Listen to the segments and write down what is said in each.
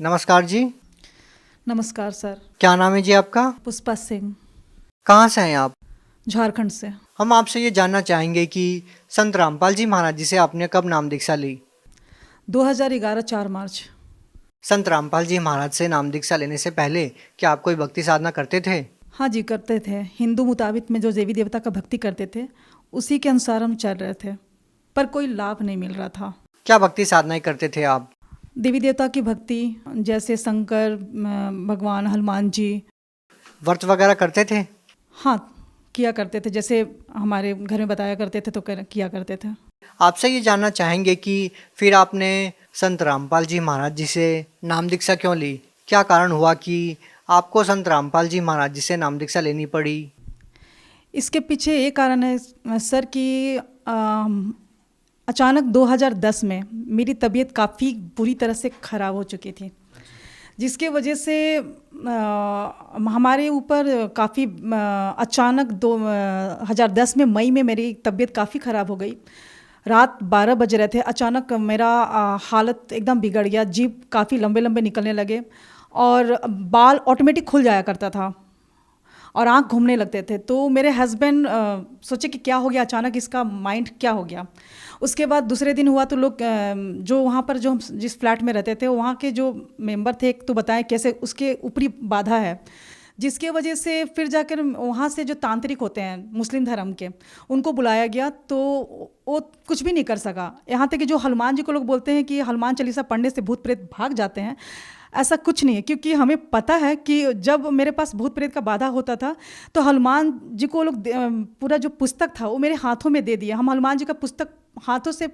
नमस्कार जी। नमस्कार सर। क्या नाम है जी आपका? पुष्पा सिंह, कहाँ से हैं आप? झारखंड से। हम आपसे ये जानना चाहेंगे कि संत रामपाल जी महाराज जी से आपने कब नाम दीक्षा ली? 2011 4 मार्च। संत रामपाल जी महाराज से नाम दीक्षा लेने से पहले क्या आप कोई भक्ति साधना करते थे? हाँ जी, करते थे। हिंदू मुताबिक में जो देवी देवता का भक्ति करते थे उसी के अनुसार हम चल रहे थे, पर कोई लाभ नहीं मिल रहा था। क्या भक्ति साधनाएं करते थे आप? देवी देवता की भक्ति, जैसे शंकर भगवान, हनुमान जी। व्रत वगैरह करते थे? हाँ, किया करते थे, जैसे हमारे घर में बताया करते थे तो किया करते थे। आपसे ये जानना चाहेंगे कि फिर आपने संत रामपाल जी महाराज जी से नाम दीक्षा क्यों ली? क्या कारण हुआ कि आपको संत रामपाल जी महाराज जी से नाम दीक्षा लेनी पड़ी? इसके पीछे ये कारण है सर कि अचानक 2010 में मेरी तबीयत काफ़ी बुरी तरह से ख़राब हो चुकी थी, जिसके वजह से हमारे ऊपर काफ़ी अचानक 2010 में मई में मेरी तबीयत काफ़ी ख़राब हो गई। रात 12 बज रहे थे, अचानक मेरा हालत एकदम बिगड़ गया। जीभ काफ़ी लंबे लंबे निकलने लगे और बाल ऑटोमेटिक खुल जाया करता था और आँख घूमने लगते थे। तो मेरे हस्बैंड सोचे कि क्या हो गया अचानक, इसका माइंड क्या हो गया। उसके बाद दूसरे दिन हुआ तो लोग जो वहाँ पर जो हम जिस फ्लैट में रहते थे वहाँ के जो मेंबर थे, एक तो बताएं कैसे उसके ऊपरी बाधा है, जिसके वजह से फिर जाकर वहाँ से जो तांत्रिक होते हैं मुस्लिम धर्म के, उनको बुलाया गया तो वो कुछ भी नहीं कर सका। यहाँ तक कि जो हनुमान जी को लोग बोलते हैं कि हनुमान चालीसा पढ़ने से भूत प्रेत भाग जाते हैं, ऐसा कुछ नहीं है, क्योंकि हमें पता है कि जब मेरे पास भूत प्रेत का बाधा होता था तो हनुमान जी को लोग पूरा जो पुस्तक था वो मेरे हाथों में दे दिया। हम हनुमान जी का पुस्तक हाथों से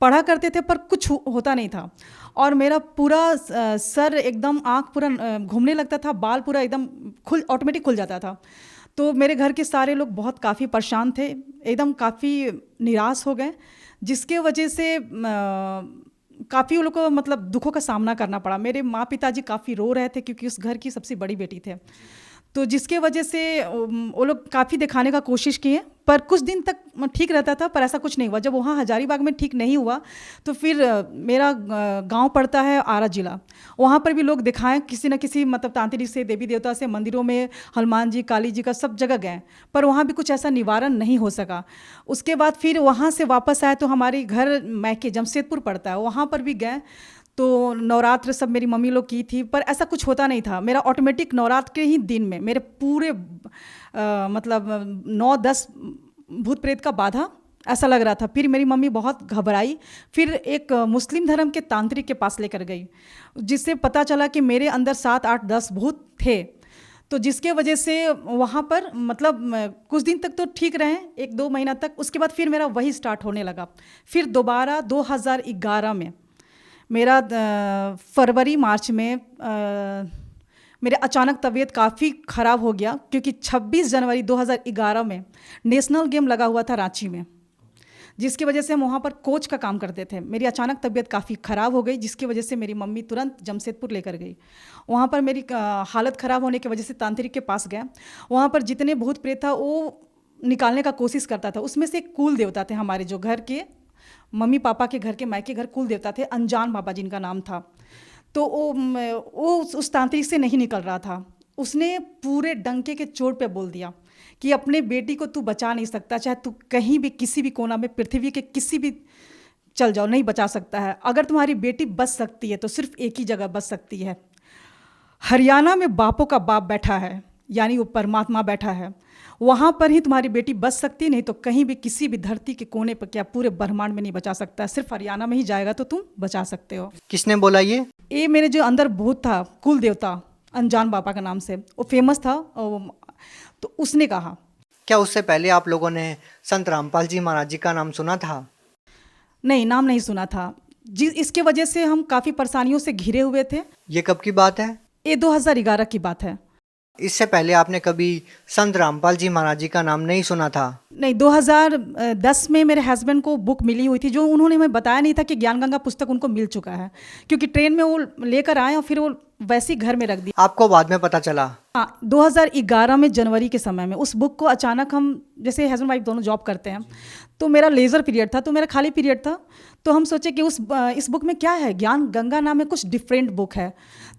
पढ़ा करते थे पर कुछ होता नहीं था, और मेरा पूरा सर एकदम, आँख पूरा घूमने लगता था, बाल पूरा एकदम ऑटोमेटिक खुल जाता था। तो मेरे घर के सारे लोग बहुत काफ़ी परेशान थे, एकदम काफ़ी निराश हो गए, जिसके वजह से काफ़ी उन लोग को मतलब दुखों का सामना करना पड़ा। मेरे माँ पिताजी काफ़ी रो रहे थे क्योंकि उस घर की सबसे बड़ी बेटी थे, तो जिसके वजह से वो लोग काफ़ी दिखाने का कोशिश किए, पर कुछ दिन तक ठीक रहता था, पर ऐसा कुछ नहीं हुआ। जब वहाँ हजारीबाग में ठीक नहीं हुआ तो फिर मेरा गांव पड़ता है आरा जिला, वहाँ पर भी लोग दिखाएं किसी न किसी मतलब तांत्रिक से, देवी देवता से, मंदिरों में हनुमान जी, काली जी का सब जगह गए, पर वहाँ भी कुछ ऐसा निवारण नहीं हो सका। उसके बाद फिर वहाँ से वापस आए तो हमारे घर मैके जमशेदपुर पड़ता है, वहाँ पर भी गए तो नवरात्र सब मेरी मम्मी लोग की थी, पर ऐसा कुछ होता नहीं था। मेरा ऑटोमेटिक नवरात्र के ही दिन में मेरे पूरे मतलब 9-10 भूत प्रेत का बाधा ऐसा लग रहा था। फिर मेरी मम्मी बहुत घबराई, फिर एक मुस्लिम धर्म के तांत्रिक के पास लेकर गई, जिससे पता चला कि मेरे अंदर 7-8-10 भूत थे। तो जिसके वजह से वहाँ पर मतलब कुछ दिन तक तो ठीक रहे, 1-2 महीना तक। उसके बाद फिर मेरा वही स्टार्ट होने लगा। फिर दोबारा 2011 में मेरा फरवरी मार्च में मेरे अचानक तबीयत काफ़ी ख़राब हो गया, क्योंकि 26 जनवरी 2011 में नेशनल गेम लगा हुआ था रांची में, जिसकी वजह से हम वहाँ पर कोच का काम करते थे। मेरी अचानक तबीयत काफ़ी ख़राब हो गई, जिसकी वजह से मेरी मम्मी तुरंत जमशेदपुर लेकर गई। वहाँ पर मेरी हालत ख़राब होने की वजह से तांत्रिक के पास गए। वहाँ पर जितने भूत प्रेत था वो निकालने का कोशिश करता था। उसमें से एक कुल देवता थे हमारे जो घर के, मम्मी पापा के घर के मायके घर कुल देवता थे, अनजान बाबा जिनका नाम था। तो वो उस तांत्रिक से नहीं निकल रहा था। उसने पूरे डंके के चोट पे बोल दिया कि अपने बेटी को तू बचा नहीं सकता, चाहे तू कहीं भी किसी भी कोना में पृथ्वी के किसी भी चल जाओ, नहीं बचा सकता है। अगर तुम्हारी बेटी बच सकती है तो सिर्फ एक ही जगह बच सकती है, हरियाणा में बापों का बाप बैठा है, यानी वो परमात्मा बैठा है, वहाँ पर ही तुम्हारी बेटी बच सकती, नहीं तो कहीं भी किसी भी धरती के कोने पर, क्या पूरे ब्रह्मांड में नहीं बचा सकता, सिर्फ हरियाणा में ही जाएगा तो तुम बचा सकते हो। किसने बोला ये? ये मेरे जो अंदर भूत था, कुल देवता अनजान बाबा का नाम से, वो फेमस था, तो उसने कहा। क्या उससे पहले आप लोगों ने संत रामपाल जी महाराज जी का नाम सुना था? नहीं, नाम नहीं सुना था, इसके वजह से हम काफ़ी परेशानियों से घिरे हुए थे। ये कब की बात है? ये 2011 की बात है। इससे पहले आपने कभी संत रामपाल जी महाराज जी का नाम नहीं सुना था? नहीं, 2010 में मेरे हस्बैंड को बुक मिली हुई थी, जो उन्होंने हमें बताया नहीं था कि ज्ञान गंगा पुस्तक उनको मिल चुका है, क्योंकि ट्रेन में वो लेकर आए और फिर वो वैसे ही घर में रख दिया। आपको बाद में पता चला? हाँ, 2011 में जनवरी के समय में उस बुक को अचानक हम, जैसे हस्बैंड वाइफ दोनों जॉब करते हैं, तो मेरा लेज़र पीरियड था, तो मेरा खाली पीरियड था, तो हम सोचे कि इस बुक में क्या है, ज्ञान गंगा नाम में कुछ डिफरेंट बुक है,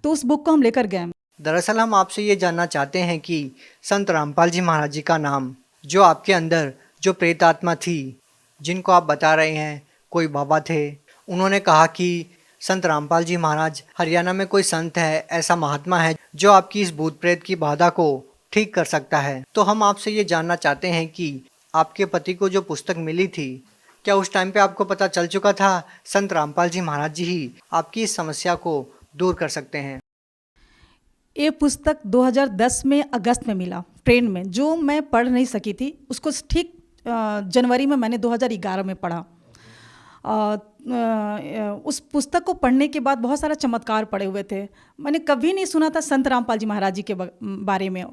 तो उस बुक को हम लेकर गए। दरअसल हम आपसे ये जानना चाहते हैं कि संत रामपाल जी महाराज जी का नाम, जो आपके अंदर जो प्रेत आत्मा थी, जिनको आप बता रहे हैं कोई बाबा थे, उन्होंने कहा कि संत रामपाल जी महाराज हरियाणा में कोई संत है, ऐसा महात्मा है जो आपकी इस भूत प्रेत की बाधा को ठीक कर सकता है। तो हम आपसे ये जानना चाहते हैं कि आपके पति को जो पुस्तक मिली थी, क्या उस टाइम पे आपको पता चल चुका था संत रामपाल जी महाराज जी ही आपकी इस समस्या को दूर कर सकते हैं? ये पुस्तक 2010 में अगस्त में मिला ट्रेन में, जो मैं पढ़ नहीं सकी थी, उसको ठीक जनवरी में मैंने 2011 में पढ़ा। उस पुस्तक को पढ़ने के बाद बहुत सारा चमत्कार पड़े हुए थे। मैंने कभी नहीं सुना था संत रामपाल जी महाराज जी के बारे में,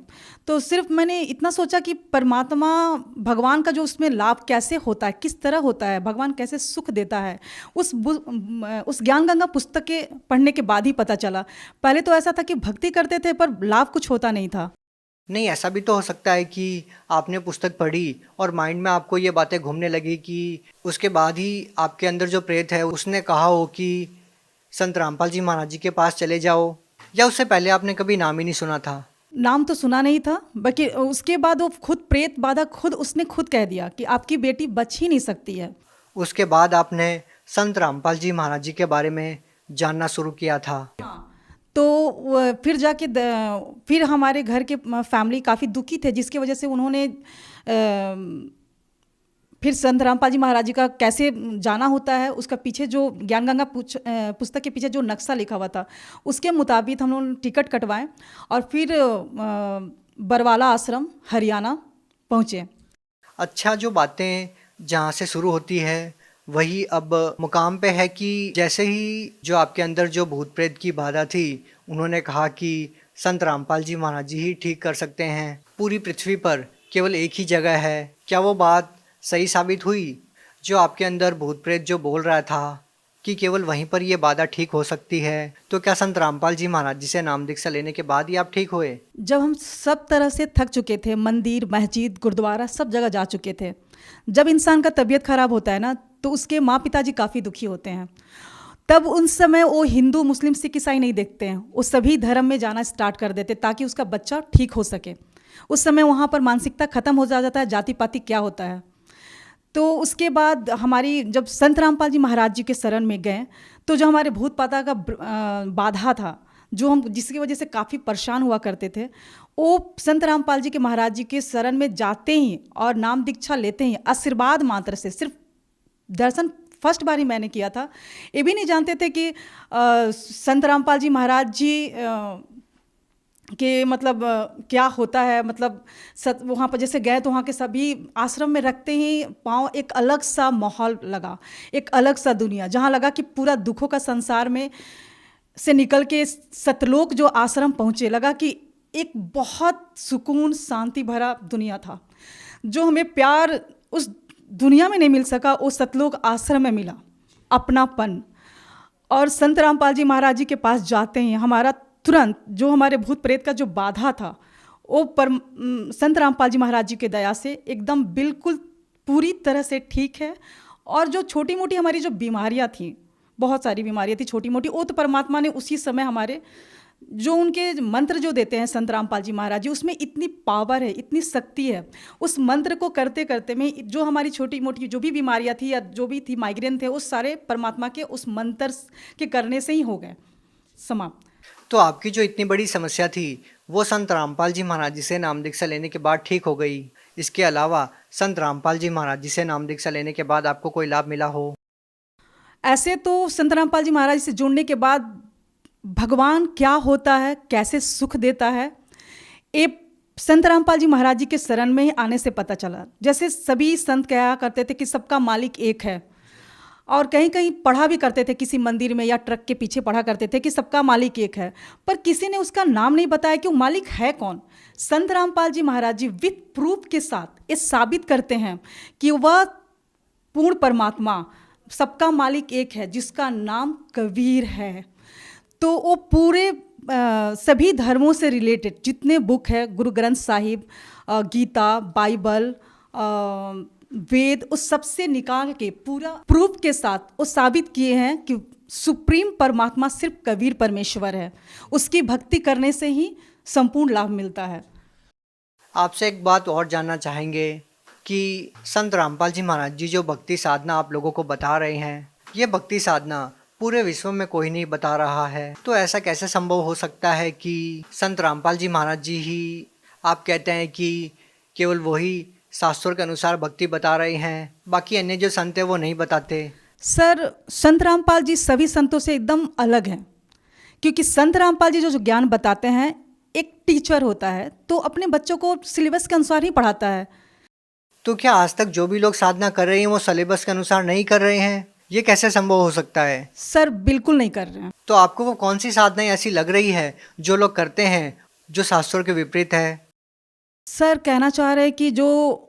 तो सिर्फ मैंने इतना सोचा कि परमात्मा भगवान का जो उसमें लाभ कैसे होता है, किस तरह होता है, भगवान कैसे सुख देता है, उस ज्ञान गंगा पुस्तक के पढ़ने के बाद ही पता चला। पहले तो ऐसा था कि भक्ति करते थे पर लाभ कुछ होता नहीं था। नहीं, ऐसा भी तो हो सकता है कि आपने पुस्तक पढ़ी और माइंड में आपको ये बातें घूमने लगी कि उसके बाद ही आपके अंदर जो प्रेत है उसने कहा हो कि संत रामपाल जी महाराज जी के पास चले जाओ, या उससे पहले आपने कभी नाम ही नहीं सुना था? नाम तो सुना नहीं था, बाकी उसके बाद वो खुद प्रेत बाधा उसने खुद कह दिया कि आपकी बेटी बच ही नहीं सकती है। उसके बाद आपने संत रामपाल जी महाराज जी के बारे में जानना शुरू किया था। तो फिर जाके फिर हमारे घर के फैमिली काफ़ी दुखी थे, जिसकी वजह से उन्होंने फिर संत रामपाल जी महाराज जी का कैसे जाना होता है, उसका पीछे जो ज्ञान गंगा पुस्तक के पीछे जो नक्शा लिखा हुआ था, उसके मुताबिक हम लोग टिकट कटवाएं और फिर बरवाला आश्रम हरियाणा पहुँचे। अच्छा, जो बातें जहाँ से शुरू होती है वही अब मुकाम पे है कि जैसे ही जो आपके अंदर जो भूत प्रेत की बाधा थी, उन्होंने कहा कि संत रामपाल जी महाराज जी ही ठीक कर सकते हैं, पूरी पृथ्वी पर केवल एक ही जगह है। क्या वो बात सही साबित हुई? जो आपके अंदर भूत प्रेत जो बोल रहा था कि केवल वहीं पर ये बाधा ठीक हो सकती है, तो क्या संत रामपाल जी महाराज जी से नाम दीक्षा लेने के बाद ही आप ठीक हुए? जब हम सब तरह से थक चुके थे, मंदिर, मस्जिद, गुरुद्वारा सब जगह जा चुके थे, जब इंसान का तबीयत खराब होता है ना, तो उसके माँ पिताजी काफ़ी दुखी होते हैं। तब उन समय वो हिंदू, मुस्लिम, सिख, ईसाई नहीं देखते हैं, वो सभी धर्म में जाना स्टार्ट कर देते ताकि उसका बच्चा ठीक हो सके। उस समय वहाँ पर मानसिकता ख़त्म हो जाता है, जाति पाति क्या होता है। तो उसके बाद हमारी जब संत रामपाल जी महाराज जी के शरण में गए, तो जो हमारे भूत पाता का बाधा था, जो हम जिसकी वजह से काफ़ी परेशान हुआ करते थे, वो संत रामपाल जी के महाराज जी के शरण में जाते ही और नाम दीक्षा लेते ही आशीर्वाद मात्र से, सिर्फ दर्शन फर्स्ट बार ही मैंने किया था, ये भी नहीं जानते थे कि संत रामपाल जी महाराज जी कि मतलब क्या होता है। मतलब वहाँ पर जैसे गए तो वहाँ के सभी आश्रम में रखते ही पाँव एक अलग सा माहौल लगा, एक अलग सा दुनिया, जहाँ लगा कि पूरा दुखों का संसार में से निकल के सतलोक जो आश्रम पहुँचे, लगा कि एक बहुत सुकून शांति भरा दुनिया था। जो हमें प्यार उस दुनिया में नहीं मिल सका, वो सतलोक आश्रम में मिला, अपनापन। और संत रामपाल जी महाराज जी के पास जाते हैं हमारा तुरंत जो हमारे भूत प्रेत का जो बाधा था, वो संत रामपाल जी महाराज जी के दया से एकदम बिल्कुल पूरी तरह से ठीक है। और जो छोटी मोटी हमारी जो बीमारियां थी, बहुत सारी बीमारियां थी छोटी मोटी, वो तो परमात्मा ने उसी समय हमारे जो उनके मंत्र जो देते हैं संत रामपाल जी महाराज जी, उसमें इतनी पावर है, इतनी शक्ति है। उस मंत्र को करते करते में जो हमारी छोटी मोटी जो भी बीमारियां थी या जो भी थी, माइग्रेन थे, उस सारे परमात्मा के उस मंत्र के करने से ही हो गए समाप्त। तो आपकी जो इतनी बड़ी समस्या थी वो संत रामपाल जी महाराज जी से नाम दीक्षा लेने के बाद ठीक हो गई। इसके अलावा संत रामपाल जी महाराज जी से नाम दीक्षा लेने के बाद आपको कोई लाभ मिला हो? ऐसे तो संत रामपाल जी महाराज से जुड़ने के बाद भगवान क्या होता है, कैसे सुख देता है, ये संत रामपाल जी महाराज जी के शरण में ही आने से पता चला। जैसे सभी संत कहा करते थे कि सबका मालिक एक है, और कहीं कहीं पढ़ा भी करते थे, किसी मंदिर में या ट्रक के पीछे पढ़ा करते थे कि सबका मालिक एक है, पर किसी ने उसका नाम नहीं बताया कि वो मालिक है कौन। संत रामपाल जी महाराज जी विथ प्रूफ के साथ ये साबित करते हैं कि वह पूर्ण परमात्मा, सबका मालिक एक है, जिसका नाम कबीर है। तो वो पूरे सभी धर्मों से रिलेटेड जितने बुक है, गुरु ग्रंथ साहिब, गीता, बाइबल, वेद, उस सबसे निकाल के पूरा प्रूफ के साथ वो साबित किए हैं कि सुप्रीम परमात्मा सिर्फ कबीर परमेश्वर है। उसकी भक्ति करने से ही संपूर्ण लाभ मिलता है। आपसे एक बात और जानना चाहेंगे कि संत रामपाल जी महाराज जी जो भक्ति साधना आप लोगों को बता रहे हैं, ये भक्ति साधना पूरे विश्व में कोई नहीं बता रहा है, तो ऐसा कैसे संभव हो सकता है कि संत रामपाल जी महाराज जी ही आप कहते हैं कि केवल वही शास्त्रों के अनुसार भक्ति बता रहे हैं, बाकी अन्य जो संत है वो नहीं बताते? सर, संत रामपाल जी सभी संतों से एकदम अलग हैं, क्योंकि संत रामपाल जी जो ज्ञान बताते हैं, एक टीचर होता है तो अपने बच्चों को सिलेबस के अनुसार ही पढ़ाता है। तो क्या आज तक जो भी लोग साधना कर रहे हैं वो सिलेबस के अनुसार नहीं कर रहे हैं? ये कैसे संभव हो सकता है? सर, बिल्कुल नहीं कर रहे हैं। तो आपको वो कौन सी साधनाएं ऐसी लग रही है जो लोग करते हैं जो शास्त्रों के विपरीत है? सर, कहना चाह रहे हैं कि जो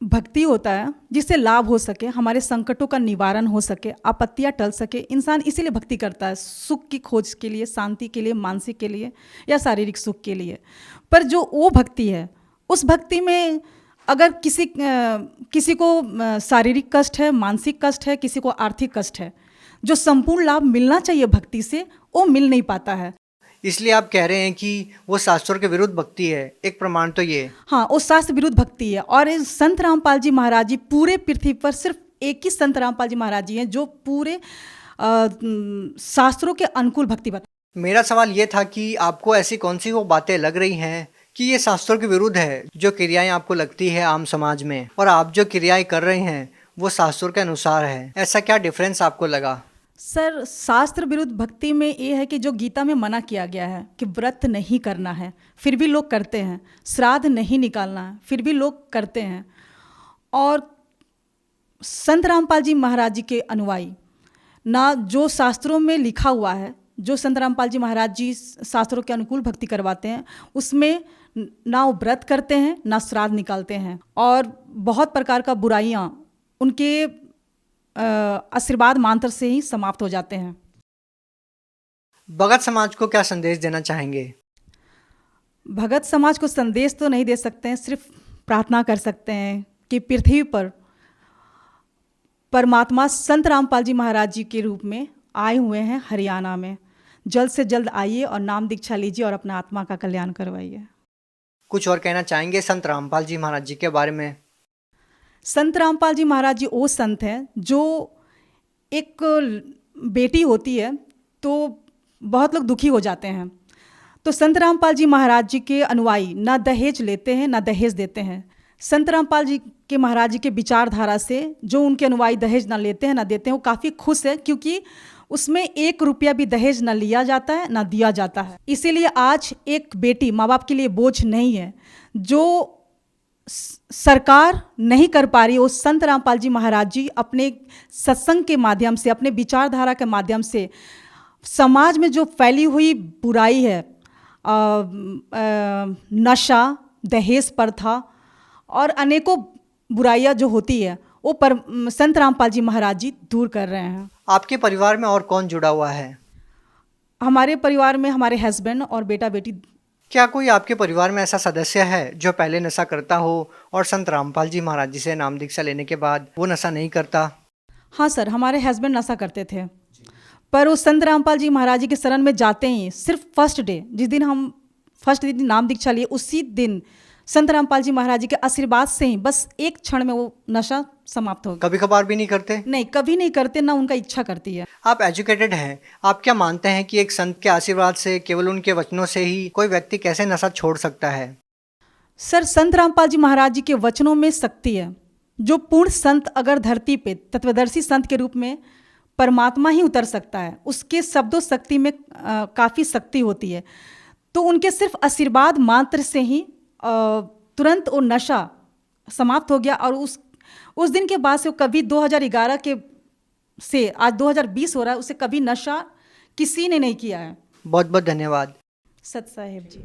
भक्ति होता है जिससे लाभ हो सके, हमारे संकटों का निवारण हो सके, आपत्तियां टल सके, इंसान इसीलिए भक्ति करता है, सुख की खोज के लिए, शांति के लिए, मानसिक के लिए या शारीरिक सुख के लिए। पर जो वो भक्ति है, उस भक्ति में अगर किसी को शारीरिक कष्ट है, मानसिक कष्ट है, किसी को आर्थिक कष्ट है, जो संपूर्ण लाभ मिलना चाहिए भक्ति से, वो मिल नहीं पाता है। इसलिए आप कह रहे हैं कि वो शास्त्रों के विरुद्ध भक्ति है। एक प्रमाण तो ये। हाँ, वो शास्त्र विरुद्ध भक्ति है। और इस संत रामपाल जी महाराज जी, पूरे पृथ्वी पर सिर्फ एक ही संत रामपाल जी महाराज जी हैं जो पूरे शास्त्रों के अनुकूल भक्ति बता। मेरा सवाल ये था कि आपको ऐसी कौन सी वो बातें लग रही हैं कि ये शास्त्रों के विरुद्ध है, जो क्रियाएं आपको लगती है आम समाज में, और आप जो क्रियाएं कर रहे हैं वो शास्त्रों के अनुसार है? ऐसा क्या डिफरेंस आपको लगा? सर, शास्त्र विरुद्ध भक्ति में ये है कि जो गीता में मना किया गया है कि व्रत नहीं करना है, फिर भी लोग करते हैं, श्राद्ध नहीं निकालना है, फिर भी लोग करते हैं। और संत रामपाल जी महाराज जी के अनुयायी ना, जो शास्त्रों में लिखा हुआ है, जो संत रामपाल जी महाराज जी शास्त्रों के अनुकूल भक्ति करवाते हैं, उसमें ना वो व्रत करते हैं, ना श्राद्ध निकालते हैं, और बहुत प्रकार का बुराइयाँ उनके आशीर्वाद मंत्र से ही समाप्त हो जाते हैं। भगत समाज को क्या संदेश देना चाहेंगे? भगत समाज को संदेश तो नहीं दे सकते हैं, सिर्फ प्रार्थना कर सकते हैं कि पृथ्वी पर परमात्मा संत रामपाल जी महाराज जी के रूप में आए हुए हैं हरियाणा में। जल्द से जल्द आइए और नाम दीक्षा लीजिए और अपना आत्मा का कल्याण करवाइए। कुछ और कहना चाहेंगे संत रामपाल जी महाराज जी के बारे में? संत रामपाल जी महाराज जी वो संत हैं जो, एक बेटी होती है तो बहुत लोग दुखी हो जाते हैं, तो संत रामपाल जी महाराज जी के अनुयायी ना दहेज लेते हैं ना दहेज देते हैं। संत रामपाल जी के महाराज जी के विचारधारा से जो उनके अनुयायी दहेज ना लेते हैं ना देते हैं, वो काफ़ी खुश है, क्योंकि उसमें 1 रुपया भी दहेज ना लिया जाता है ना दिया जाता है। इसीलिए आज एक बेटी माँ बाप के लिए बोझ नहीं है। जो सरकार नहीं कर पा रही, वो संत रामपाल जी महाराज जी अपने सत्संग के माध्यम से, अपने विचारधारा के माध्यम से समाज में जो फैली हुई बुराई है, नशा, दहेज प्रथा और अनेकों बुराइयां जो होती है, वो संत रामपाल जी महाराज जी दूर कर रहे हैं। आपके परिवार में और कौन जुड़ा हुआ है? हमारे परिवार में हमारे हस्बैंड और बेटा बेटी। क्या कोई आपके परिवार में ऐसा सदस्य है जो पहले नशा करता हो और संत रामपाल जी महाराज जी से नाम दीक्षा लेने के बाद वो नशा नहीं करता? हाँ सर, हमारे हस्बैंड नशा करते थे, पर वो संत रामपाल जी महाराज जी के शरण में जाते ही सिर्फ फर्स्ट डे, जिस दिन हम फर्स्ट दिन नाम दीक्षा लिए, उसी दिन संत रामपाल जी महाराज जी के आशीर्वाद से ही बस एक क्षण में वो नशा समाप्त हो गया। कभी कभार भी नहीं करते? नहीं, कभी नहीं करते, ना उनका इच्छा करती है। आप एजुकेटेड हैं, आप क्या मानते हैं कि एक संत के आशीर्वाद से, केवल उनके वचनों से ही कोई व्यक्ति कैसे नशा छोड़ सकता है? सर, संत रामपाल जी महाराज जी के वचनों में शक्ति है। जो पूर्ण संत अगर धरती पे तत्वदर्शी संत के रूप में परमात्मा ही उतर सकता है, उसके शब्दों शक्ति में काफ़ी शक्ति होती है। तो उनके सिर्फ आशीर्वाद मात्र से ही तुरंत वो नशा समाप्त हो गया, और उस दिन के बाद से वो कभी 2011 के से आज 2020 हो रहा है, उसे कभी नशा किसी ने नहीं किया है। बहुत बहुत धन्यवाद। सत साहेब जी।